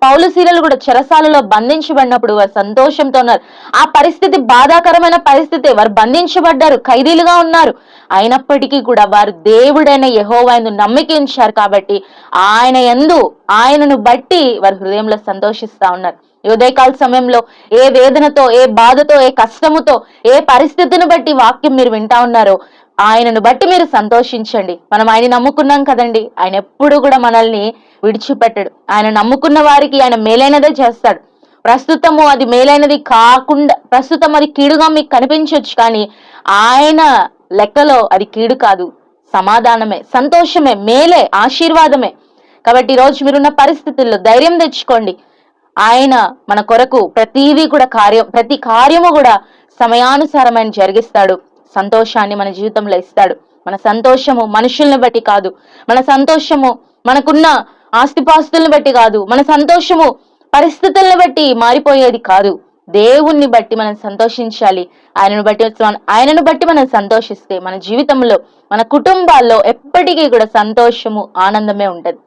పౌలు శీలలు కూడా చెరసాలలో బంధించబడినప్పుడు వారు సంతోషంతో ఉన్నారు. ఆ పరిస్థితి బాధాకరమైన పరిస్థితి, వారు బంధించబడ్డారు, ఖైదీలుగా ఉన్నారు. అయినప్పటికీ కూడా వారు దేవుడైన యెహోవా యందు నమ్మిక ఉంచారు కాబట్టి ఆయనను బట్టి వారి హృదయంలో సంతోషిస్తా ఉన్నారు. ఈ ఉదయకాల సమయంలో ఏ వేదనతో, ఏ బాధతో, ఏ కష్టముతో, ఏ పరిస్థితిని బట్టి వాక్యం మీరు వింటా ఉన్నారో ఆయనను బట్టి మీరు సంతోషించండి. మనం ఆయన నమ్ముకున్నాం కదండి, ఆయన ఎప్పుడు కూడా మనల్ని విడిచిపెట్టడు. ఆయన నమ్ముకున్న వారికి ఆయన మేలైనదే చేస్తాడు. ప్రస్తుతము అది మేలైనది కాకుండా, ప్రస్తుతం అది కీడుగా మీకు కనిపించవచ్చు, కానీ ఆయన లెక్కలో అది కీడు కాదు, సమాధానమే, సంతోషమే, మేలే, ఆశీర్వాదమే. కాబట్టి ఈరోజు మీరున్న పరిస్థితుల్లో ధైర్యం తెచ్చుకోండి. ఆయన మన కొరకు ప్రతి కార్యము కూడా సమయానుసారమైన జరిగిస్తాడు. సంతోషాన్ని మన జీవితంలో ఇస్తాడు. మన సంతోషము మనుషుల్ని బట్టి కాదు, మన సంతోషము మనకున్న ఆస్తిపాస్తుల్ని బట్టి కాదు, మన సంతోషము పరిస్థితులను బట్టి మారిపోయేది కాదు. దేవుణ్ణి బట్టి మనం సంతోషించాలి. ఆయనను బట్టి మనం సంతోషిస్తే మన జీవితంలో, మన కుటుంబాల్లో ఎప్పటికీ కూడా సంతోషము, ఆనందమే ఉంటది.